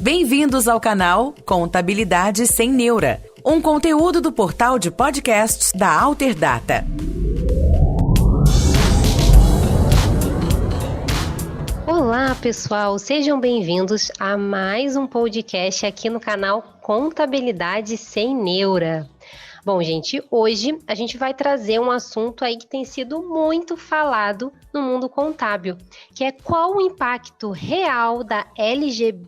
Bem-vindos ao canal Contabilidade Sem Neura, um conteúdo do portal de podcasts da Alterdata. Olá, pessoal! Sejam bem-vindos a mais um podcast aqui no canal Contabilidade Sem Neura. Bom, gente, hoje a gente vai trazer um assunto aí que tem sido muito falado no mundo contábil, que é qual o impacto real da LGPD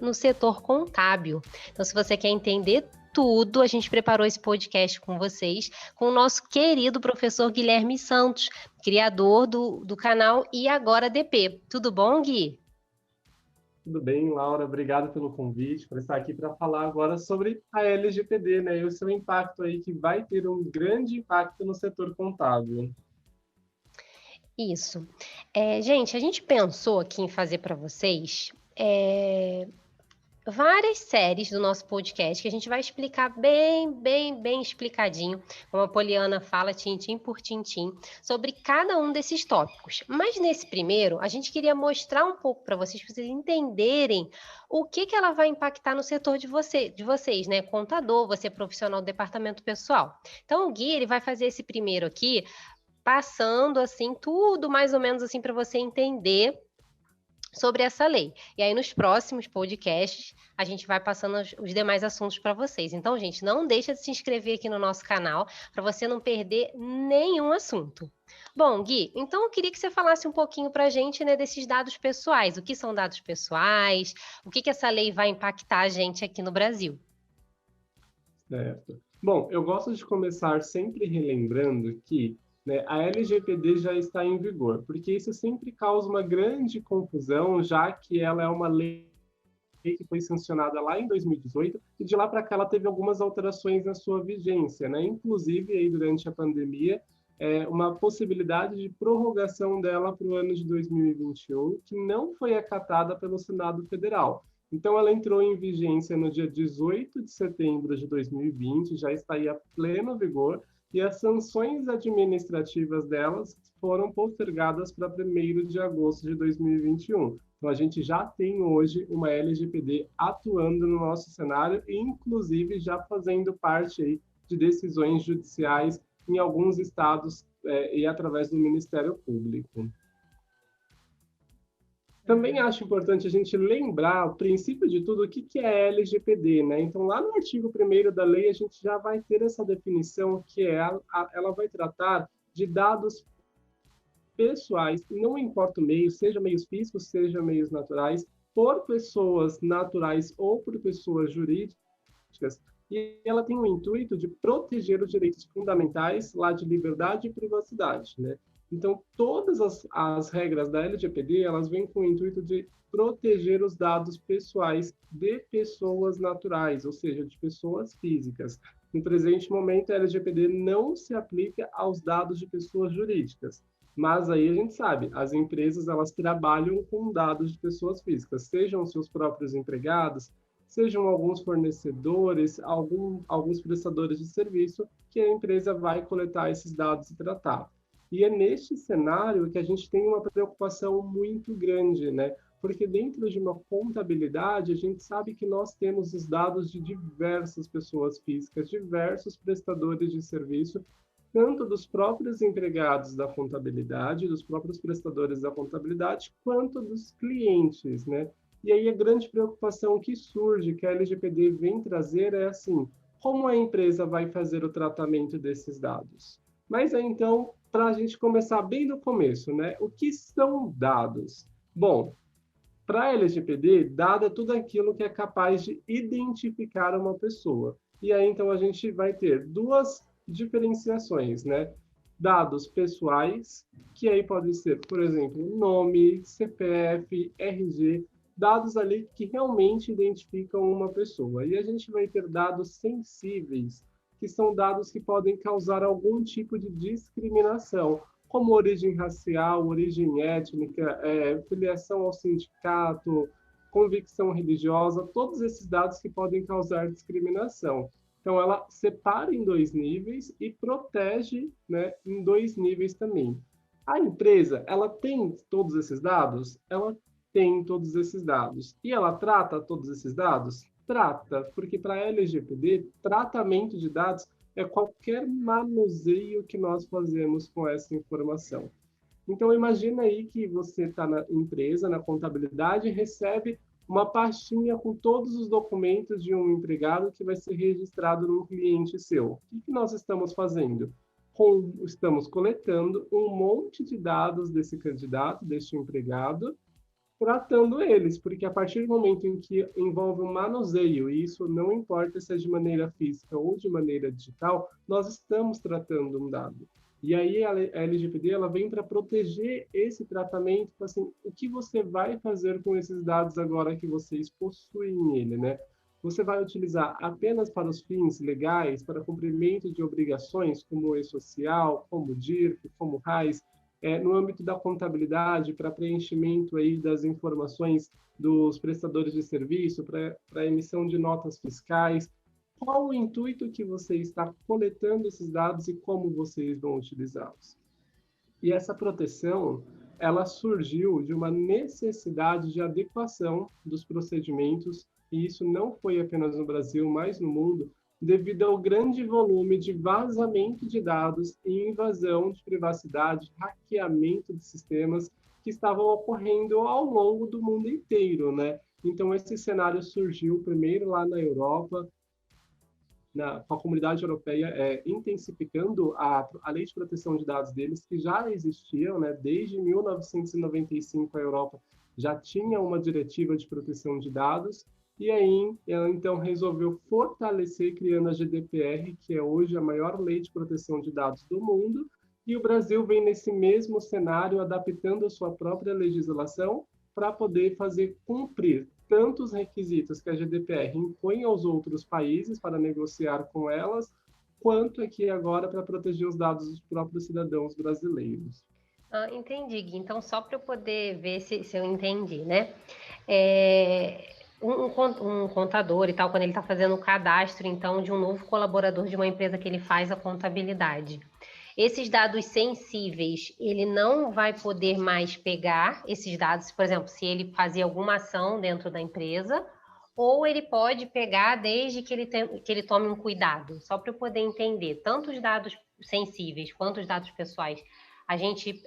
no setor contábil. Então, se você quer entender tudo, a gente preparou esse podcast com vocês, com o nosso querido professor Guilherme Santos, criador do canal E Agora DP. Tudo bom, Gui? Tudo bem, Laura? Obrigado pelo convite, por estar aqui para falar agora sobre a LGPD, né? E o seu impacto aí, que vai ter um grande impacto no setor contábil. Isso. Gente, a gente pensou aqui em fazer para vocês várias séries do nosso podcast que a gente vai explicar bem explicadinho, como a Poliana fala, tintim por tintim, sobre cada um desses tópicos. Mas nesse primeiro, a gente queria mostrar um pouco para vocês entenderem o que ela vai impactar no setor de vocês, né? Contador, você é profissional do departamento pessoal. Então, o Gui, ele vai fazer esse primeiro aqui, passando assim tudo mais ou menos assim para você entender sobre essa lei. E aí, nos próximos podcasts, a gente vai passando os demais assuntos para vocês. Então, gente, não deixa de se inscrever aqui no nosso canal para você não perder nenhum assunto. Bom, Gui, então eu queria que você falasse um pouquinho para a gente, né, desses dados pessoais. O que são dados pessoais? O que essa lei vai impactar a gente aqui no Brasil? Certo. Bom, eu gosto de começar sempre relembrando que, né, a LGPD já está em vigor, porque isso sempre causa uma grande confusão, já que ela é uma lei que foi sancionada lá em 2018 e de lá para cá ela teve algumas alterações na sua vigência, né? Inclusive aí durante a pandemia, uma possibilidade de prorrogação dela para o ano de 2021, que não foi acatada pelo Senado Federal. Então, ela entrou em vigência no dia 18 de setembro de 2020, já está aí a pleno vigor, e as sanções administrativas delas foram postergadas para 1º de agosto de 2021. Então, a gente já tem hoje uma LGPD atuando no nosso cenário, e inclusive já fazendo parte aí de decisões judiciais em alguns estados e através do Ministério Público. Também acho importante a gente lembrar, o princípio de tudo, o que é LGPD, né? Então, lá no artigo 1º da lei, a gente já vai ter essa definição, que ela vai tratar de dados pessoais, não importa o meio, seja meios físicos, seja meios naturais, por pessoas naturais ou por pessoas jurídicas, e ela tem o intuito de proteger os direitos fundamentais lá de liberdade e privacidade, né? Então, todas as regras da LGPD, elas vêm com o intuito de proteger os dados pessoais de pessoas naturais, ou seja, de pessoas físicas. No presente momento, a LGPD não se aplica aos dados de pessoas jurídicas, mas aí a gente sabe, as empresas, elas trabalham com dados de pessoas físicas, sejam seus próprios empregados, sejam alguns fornecedores, alguns prestadores de serviço, que a empresa vai coletar esses dados e tratar. E é neste cenário que a gente tem uma preocupação muito grande, né? Porque dentro de uma contabilidade, a gente sabe que nós temos os dados de diversas pessoas físicas, diversos prestadores de serviço, tanto dos próprios empregados da contabilidade, dos próprios prestadores da contabilidade, quanto dos clientes, né? E aí a grande preocupação que surge, que a LGPD vem trazer, é assim, como a empresa vai fazer o tratamento desses dados? Mas aí, então, para a gente começar bem do começo, né? O que são dados? Bom, para a LGPD, dado é tudo aquilo que é capaz de identificar uma pessoa. E aí, então, a gente vai ter duas diferenciações, né? Dados pessoais, que aí podem ser, por exemplo, nome, CPF, RG, dados ali que realmente identificam uma pessoa. E a gente vai ter dados sensíveis, que são dados que podem causar algum tipo de discriminação, como origem racial, origem étnica, filiação ao sindicato, convicção religiosa, todos esses dados que podem causar discriminação. Então, ela separa em 2 níveis e protege, né, em 2 níveis também. A empresa, ela tem todos esses dados? Ela tem todos esses dados. E ela trata todos esses dados? Trata, porque para a LGPD, tratamento de dados é qualquer manuseio que nós fazemos com essa informação. Então, imagina aí que você está na empresa, na contabilidade, e recebe uma pastinha com todos os documentos de um empregado que vai ser registrado num cliente seu. O que nós estamos fazendo? Estamos coletando um monte de dados desse candidato, deste empregado, tratando eles, porque a partir do momento em que envolve um manuseio, e isso não importa se é de maneira física ou de maneira digital, nós estamos tratando um dado. E aí a LGPD ela vem para proteger esse tratamento, assim, o que você vai fazer com esses dados agora que vocês possuem ele, né? Você vai utilizar apenas para os fins legais, para cumprimento de obrigações, como o e-social, como o DIRF, como o RAIS, no âmbito da contabilidade, para preenchimento aí das informações dos prestadores de serviço, para emissão de notas fiscais. Qual o intuito que você está coletando esses dados e como vocês vão utilizá-los? E essa proteção, ela surgiu de uma necessidade de adequação dos procedimentos, e isso não foi apenas no Brasil, mas no mundo, devido ao grande volume de vazamento de dados e invasão de privacidade, hackeamento de sistemas que estavam ocorrendo ao longo do mundo inteiro, né? Então, esse cenário surgiu primeiro lá na Europa, com a comunidade europeia intensificando a lei de proteção de dados deles, que já existiam, né? Desde 1995 a Europa já tinha uma diretiva de proteção de dados, e aí ela então resolveu fortalecer criando a GDPR, que é hoje a maior lei de proteção de dados do mundo, e o Brasil vem nesse mesmo cenário adaptando a sua própria legislação para poder fazer cumprir tantos requisitos que a GDPR impõe aos outros países para negociar com elas, quanto aqui agora para proteger os dados dos próprios cidadãos brasileiros. Entendi, Gui. Então, só para eu poder ver se eu entendi, né? Um contador e tal, quando ele está fazendo o cadastro, então, de um novo colaborador de uma empresa que ele faz a contabilidade, esses dados sensíveis, ele não vai poder mais pegar esses dados, por exemplo, se ele fazer alguma ação dentro da empresa, ou ele pode pegar desde que ele tome um cuidado, só para eu poder entender, tanto os dados sensíveis quanto os dados pessoais, a gente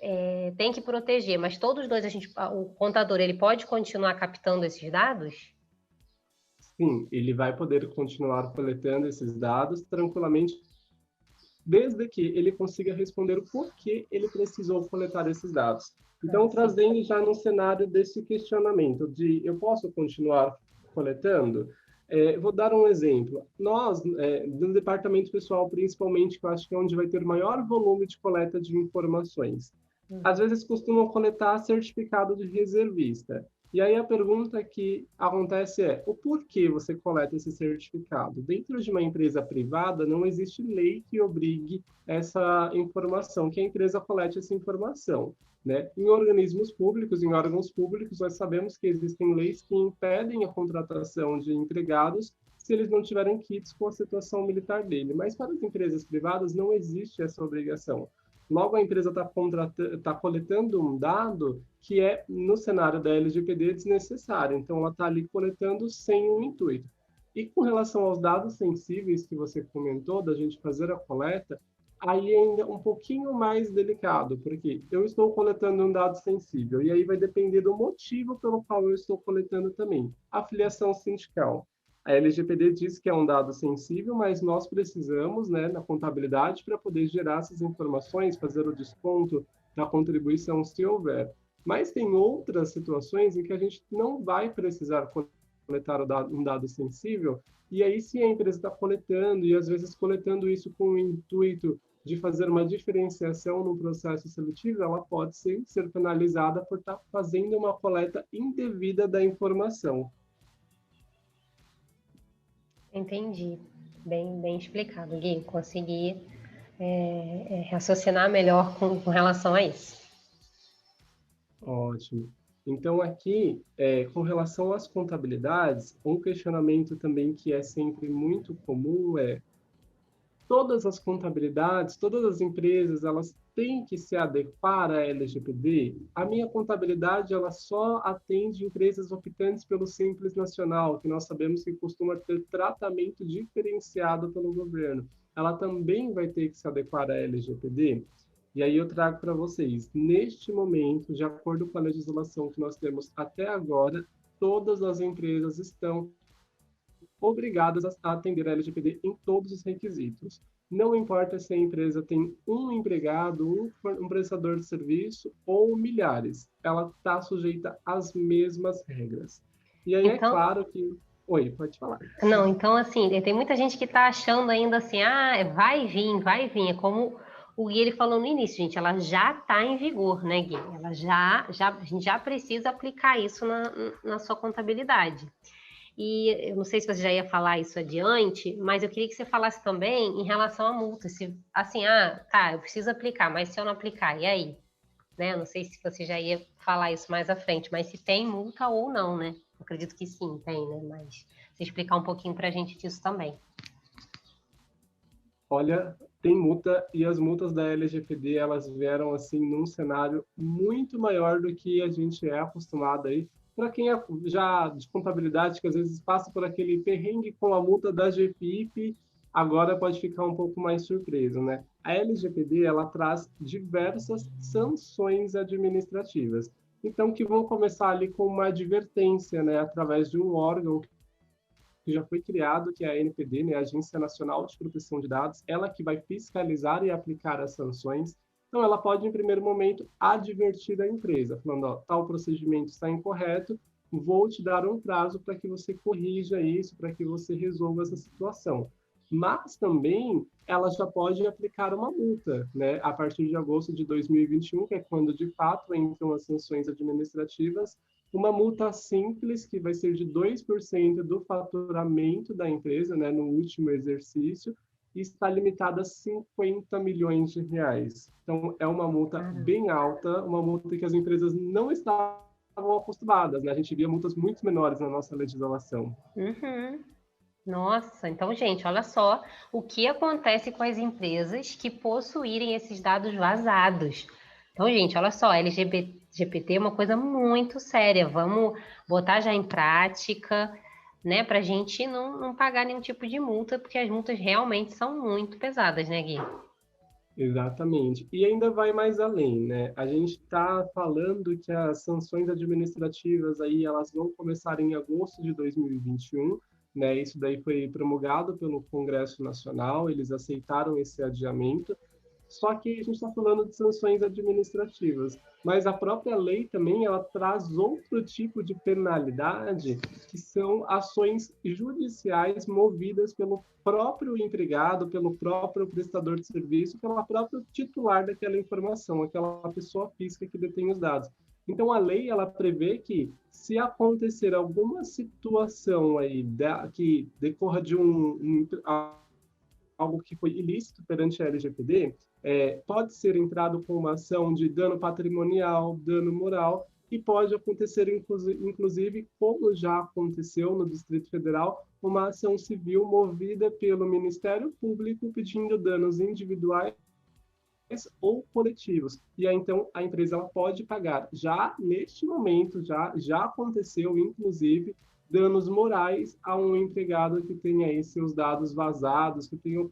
tem que proteger, mas todos os dois, o contador, ele pode continuar captando esses dados? Sim, ele vai poder continuar coletando esses dados tranquilamente, desde que ele consiga responder o porquê ele precisou coletar esses dados. Então, trazendo já no cenário desse questionamento de eu posso continuar coletando, vou dar um exemplo. Nós, no departamento pessoal, principalmente, que eu acho que é onde vai ter maior volume de coleta de informações, às vezes costumam coletar certificado de reservista. E aí a pergunta que acontece é, o porquê você coleta esse certificado? Dentro de uma empresa privada, não existe lei que obrigue essa informação, que a empresa colete essa informação, né? Em organismos públicos, em órgãos públicos, nós sabemos que existem leis que impedem a contratação de empregados se eles não tiverem kits com a situação militar dele. Mas para as empresas privadas não existe essa obrigação. Logo, a empresa está coletando um dado que é, no cenário da LGPD, desnecessário. Então, ela está ali coletando sem um intuito. E com relação aos dados sensíveis que você comentou, da gente fazer a coleta, aí é ainda um pouquinho mais delicado, porque eu estou coletando um dado sensível, e aí vai depender do motivo pelo qual eu estou coletando também. A filiação sindical. A LGPD diz que é um dado sensível, mas nós precisamos, né, na contabilidade, para poder gerar essas informações, fazer o desconto da contribuição, se houver. Mas tem outras situações em que a gente não vai precisar coletar um dado sensível, e aí se a empresa está coletando, e às vezes coletando isso com o intuito de fazer uma diferenciação no processo seletivo, ela pode ser penalizada por estar fazendo uma coleta indevida da informação. Entendi. Bem explicado, Gui. Consegui raciocinar melhor com relação a isso. Ótimo. Então, aqui, com relação às contabilidades, um questionamento também que é sempre muito comum é todas as contabilidades, todas as empresas, elas têm que se adequar à LGPD? A minha contabilidade, ela só atende empresas optantes pelo Simples Nacional, que nós sabemos que costuma ter tratamento diferenciado pelo governo. Ela também vai ter que se adequar à LGPD? E aí eu trago para vocês, neste momento, de acordo com a legislação que nós temos até agora, todas as empresas estão obrigadas a atender a LGPD em todos os requisitos. Não importa se a empresa tem um empregado, um prestador de serviço ou milhares, ela está sujeita às mesmas regras. E aí é claro que... Oi, pode falar. Não, então assim, tem muita gente que está achando ainda assim, vai vir, é como o Gui ele falou no início, gente, ela já está em vigor, né, Gui? Ela a gente já precisa aplicar isso na sua contabilidade. E eu não sei se você já ia falar isso adiante, mas eu queria que você falasse também em relação à multa. Se, assim, tá, eu preciso aplicar, mas se eu não aplicar, e aí? Né? Eu não sei se você já ia falar isso mais à frente, mas se tem multa ou não, né? Eu acredito que sim, tem, né? Mas você explicar um pouquinho para a gente disso também. Olha, tem multa, e as multas da LGPD, elas vieram, assim, num cenário muito maior do que a gente é acostumado aí. Para quem é já de contabilidade, que às vezes passa por aquele perrengue com a multa da GFIP, agora pode ficar um pouco mais surpreso, né? A LGPD, ela traz diversas sanções administrativas. Então, que vão começar ali com uma advertência, né? Através de um órgão que já foi criado, que é a ANPD, né, a Agência Nacional de Proteção de Dados, ela que vai fiscalizar e aplicar as sanções. Então, ela pode, em primeiro momento, advertir a empresa, falando, ó, tal procedimento está incorreto, vou te dar um prazo para que você corrija isso, para que você resolva essa situação. Mas também ela já pode aplicar uma multa, né, a partir de agosto de 2021, que é quando, de fato, entram as sanções administrativas, uma multa simples, que vai ser de 2% do faturamento da empresa, né, no último exercício, e está limitada a 50 milhões de reais. Então, é uma multa bem alta, uma multa que as empresas não estavam acostumadas, né? A gente via multas muito menores na nossa legislação. Uhum. Nossa, então, gente, olha só o que acontece com as empresas que possuírem esses dados vazados. Então, gente, olha só, LGBT é uma coisa muito séria. Vamos botar já em prática, né, para a gente não pagar nenhum tipo de multa, porque as multas realmente são muito pesadas, né, Gui? Exatamente. E ainda vai mais além, né? A gente está falando que as sanções administrativas aí elas vão começar em agosto de 2021, né? Isso daí foi promulgado pelo Congresso Nacional, eles aceitaram esse adiamento. Só que a gente está falando de sanções administrativas, mas a própria lei também ela traz outro tipo de penalidade, que são ações judiciais movidas pelo próprio empregado, pelo próprio prestador de serviço, pela própria titular daquela informação, aquela pessoa física que detém os dados. Então a lei ela prevê que se acontecer alguma situação aí que decorra de algo que foi ilícito perante a LGPD, pode ser entrado com uma ação de dano patrimonial, dano moral, e pode acontecer, inclusive, como já aconteceu no Distrito Federal, uma ação civil movida pelo Ministério Público pedindo danos individuais ou coletivos. E aí, então, a empresa ela pode pagar. Já neste momento, já aconteceu, inclusive, danos morais a um empregado que tenha aí seus dados vazados, que tenha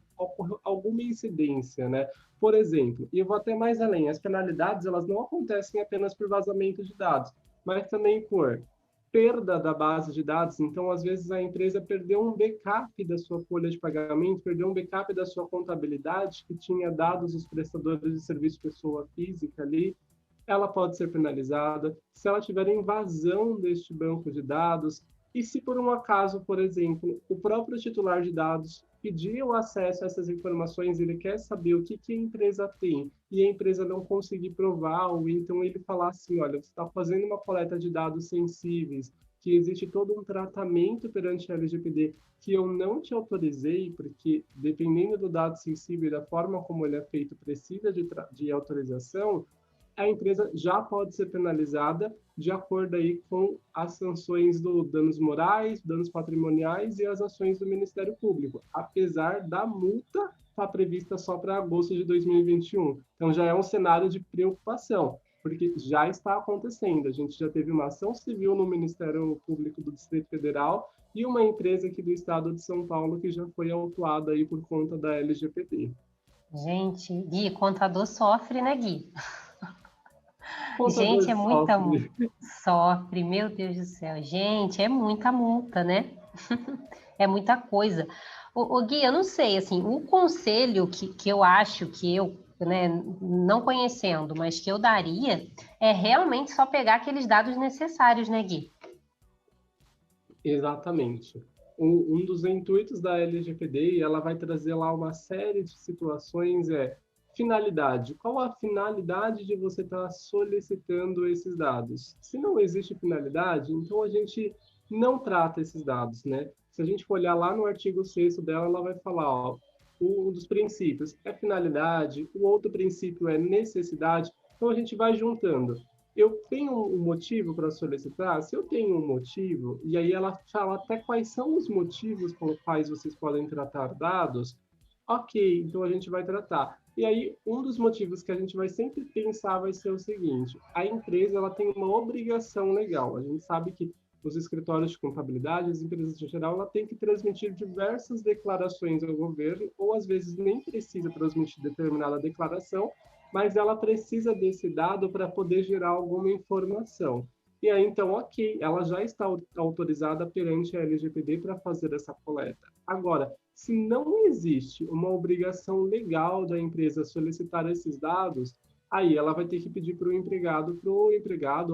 alguma incidência, né? Por exemplo, e eu vou até mais além, as penalidades elas não acontecem apenas por vazamento de dados, mas também por perda da base de dados. Então, às vezes, a empresa perdeu um backup da sua folha de pagamento, perdeu um backup da sua contabilidade, que tinha dados dos prestadores de serviço pessoa física ali, ela pode ser penalizada. Se ela tiver invasão deste banco de dados, e se por um acaso, por exemplo, o próprio titular de dados pediu acesso a essas informações, ele quer saber o que a empresa tem, e a empresa não conseguir provar, ou então ele falar assim, olha, você está fazendo uma coleta de dados sensíveis, que existe todo um tratamento perante a LGPD que eu não te autorizei, porque dependendo do dado sensível e da forma como ele é feito, precisa de autorização, a empresa já pode ser penalizada de acordo aí com as sanções do danos morais, danos patrimoniais e as ações do Ministério Público, apesar da multa estar prevista só para agosto de 2021. Então, já é um cenário de preocupação, porque já está acontecendo. A gente já teve uma ação civil no Ministério Público do Distrito Federal e uma empresa aqui do estado de São Paulo que já foi autuada aí por conta da LGPD. Gente, Gui, contador sofre, né, Gui? Contador Gente, é muita sofre. multa. Sofre, meu Deus do céu. Gente, é muita multa, né? É muita coisa. Ô, Gui, eu não sei, assim, o conselho que eu acho que eu, né, não conhecendo, mas que eu daria, é realmente só pegar aqueles dados necessários, né, Gui? Exatamente. Um dos intuitos da LGPD, ela vai trazer lá uma série de situações, finalidade. Qual a finalidade de você estar solicitando esses dados? Se não existe finalidade, então a gente não trata esses dados, né? Se a gente for olhar lá no artigo 6º dela, ela vai falar, ó, um dos princípios é finalidade, o outro princípio é necessidade, então a gente vai juntando. Eu tenho um motivo para solicitar? Se eu tenho um motivo, e aí ela fala até quais são os motivos pelos quais vocês podem tratar dados, ok, então a gente vai tratar. E aí, um dos motivos que a gente vai sempre pensar vai ser o seguinte, a empresa ela tem uma obrigação legal. A gente sabe que os escritórios de contabilidade, as empresas em geral, ela tem que transmitir diversas declarações ao governo, ou às vezes nem precisa transmitir determinada declaração, mas ela precisa desse dado para poder gerar alguma informação. E aí, então, ok, ela já está autorizada perante a LGPD para fazer essa coleta. Agora, se não existe uma obrigação legal da empresa solicitar esses dados, aí ela vai ter que pedir para o empregado ou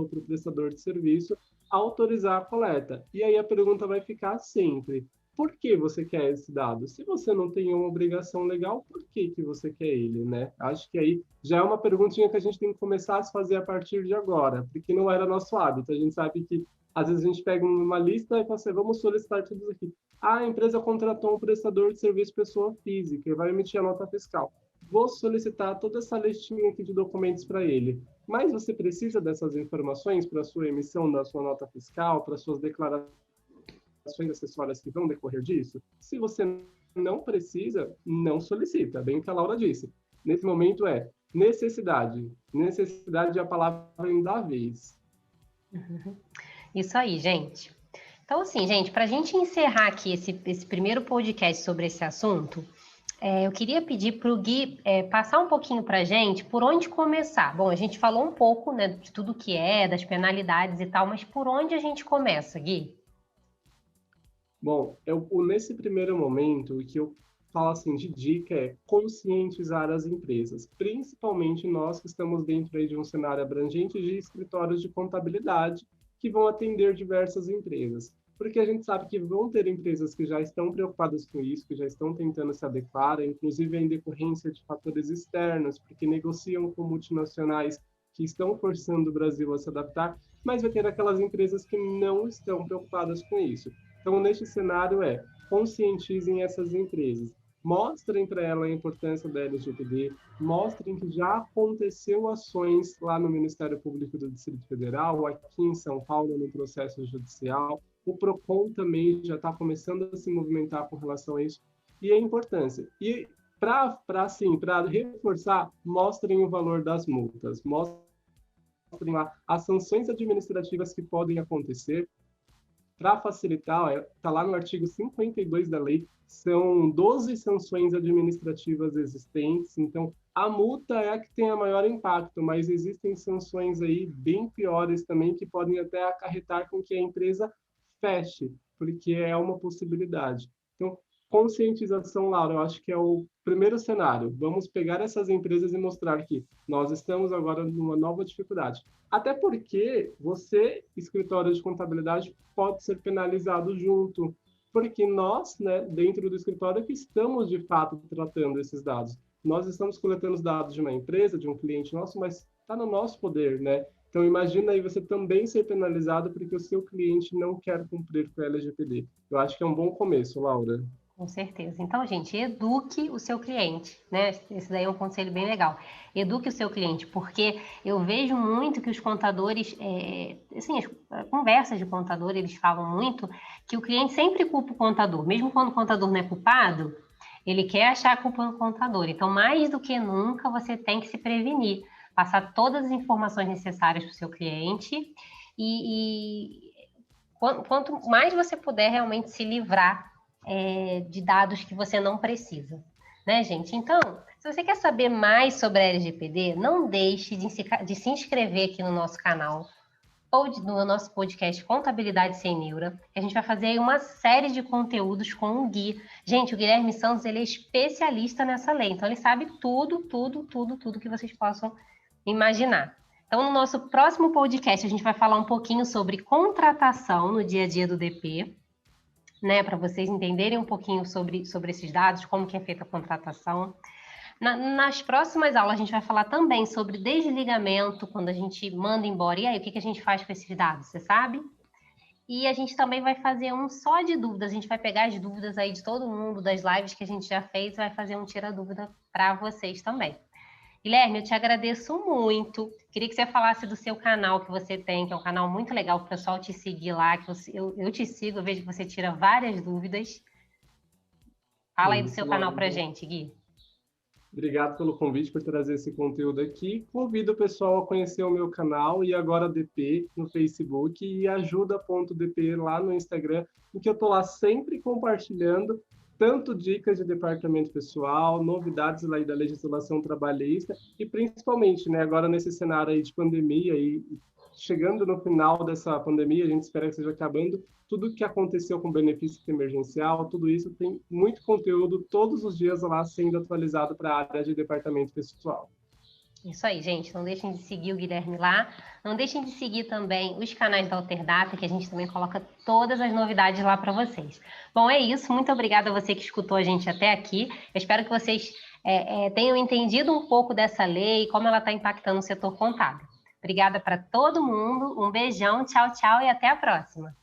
para o prestador de serviço autorizar a coleta. E aí a pergunta vai ficar sempre, por que você quer esse dado? Se você não tem uma obrigação legal, por que você quer ele, né? Acho que aí já é uma perguntinha que a gente tem que começar a se fazer a partir de agora, porque não era nosso hábito. A gente sabe que às vezes a gente pega uma lista e fala assim, vamos solicitar tudo aqui. Ah, a empresa contratou um prestador de serviço pessoa física e vai emitir a nota fiscal. Vou solicitar toda essa listinha aqui de documentos para ele. Mas você precisa dessas informações para a sua emissão da sua nota fiscal, para suas declarações acessórias que vão decorrer disso? Se você não precisa, não solicita, bem o que a Laura disse. Nesse momento é necessidade. Necessidade é a palavra da vez. Isso aí, gente. Então, assim, gente, para a gente encerrar aqui esse primeiro podcast sobre esse assunto, eu queria pedir para o Gui passar um pouquinho para a gente por onde começar. Bom, a gente falou um pouco, né, de tudo que das penalidades e tal, mas por onde a gente começa, Gui? Bom, nesse primeiro momento, o que eu falo assim de dica é conscientizar as empresas, principalmente nós que estamos dentro aí de um cenário abrangente de escritórios de contabilidade que vão atender diversas empresas. Porque a gente sabe que vão ter empresas que já estão preocupadas com isso, que já estão tentando se adequar, inclusive em decorrência de fatores externos, porque negociam com multinacionais que estão forçando o Brasil a se adaptar, mas vai ter aquelas empresas que não estão preocupadas com isso. Então, neste cenário conscientizem essas empresas, mostrem para elas a importância da LGPD, mostrem que já aconteceu ações lá no Ministério Público do Distrito Federal, aqui em São Paulo, no processo judicial, o PROCON também já está começando a se movimentar com relação a isso, e a importância. E para reforçar, mostrem o valor das multas, mostrem lá as sanções administrativas que podem acontecer. Para facilitar, está lá no artigo 52 da lei, são 12 sanções administrativas existentes, então a multa é a que tem a maior impacto, mas existem sanções aí bem piores também que podem até acarretar com que a empresa feche, porque é uma possibilidade. Então, conscientização, Laura, eu acho que é o primeiro cenário. Vamos pegar essas empresas e mostrar que nós estamos agora numa nova dificuldade. Até porque você, escritório de contabilidade, pode ser penalizado junto, porque nós, né, dentro do escritório, que estamos, de fato, tratando esses dados. Nós estamos coletando os dados de uma empresa, de um cliente nosso, mas está no nosso poder, né? Então, imagina aí você também ser penalizado porque o seu cliente não quer cumprir com a LGPD. Eu acho que é um bom começo, Laura. Com certeza. Então, gente, eduque o seu cliente, né? Esse daí é um conselho bem legal. Eduque o seu cliente, porque eu vejo muito que os contadores, assim, as conversas de contador, eles falam muito que o cliente sempre culpa o contador, mesmo quando o contador não é culpado, ele quer achar a culpa no contador. Então, mais do que nunca, você tem que se prevenir, passar todas as informações necessárias para o seu cliente quanto mais você puder realmente se livrar de dados que você não precisa, né, gente? Então, se você quer saber mais sobre a LGPD, não deixe de se inscrever aqui no nosso canal ou no nosso podcast Contabilidade Sem Neura, que a gente vai fazer aí uma série de conteúdos com o Gui. Gente, o Guilherme Santos, ele é especialista nessa lei, então ele sabe tudo que vocês possam imaginar. Então, no nosso próximo podcast, a gente vai falar um pouquinho sobre contratação no dia a dia do DP, né, para vocês entenderem um pouquinho sobre esses dados, como que é feita a contratação. Nas próximas aulas, a gente vai falar também sobre desligamento, quando a gente manda embora. E aí, o que a gente faz com esses dados, você sabe? E a gente também vai fazer um só de dúvidas. A gente vai pegar as dúvidas aí de todo mundo, das lives que a gente já fez, e vai fazer um tira-dúvida para vocês também. Guilherme, eu te agradeço muito. Queria que você falasse do seu canal que você tem, que é um canal muito legal para o pessoal te seguir lá. Eu te sigo, eu vejo que você tira várias dúvidas. Fala aí do seu canal para a gente, Gui. Obrigado pelo convite, por trazer esse conteúdo aqui. Convido o pessoal a conhecer o meu canal e agora DP no Facebook e ajuda.dp lá no Instagram, em que eu estou lá sempre compartilhando tanto dicas de departamento pessoal, novidades aí da legislação trabalhista e principalmente, né, agora nesse cenário aí de pandemia e chegando no final dessa pandemia, a gente espera que seja acabando, tudo que aconteceu com benefício emergencial, tudo isso tem muito conteúdo todos os dias lá sendo atualizado para a área de departamento pessoal. Isso aí, gente. Não deixem de seguir o Guilherme lá. Não deixem de seguir também os canais da Alterdata, que a gente também coloca todas as novidades lá para vocês. Bom, é isso. Muito obrigada a você que escutou a gente até aqui. Eu espero que vocês tenham entendido um pouco dessa lei e como ela está impactando o setor contábil. Obrigada para todo mundo. Um beijão, tchau, tchau e até a próxima.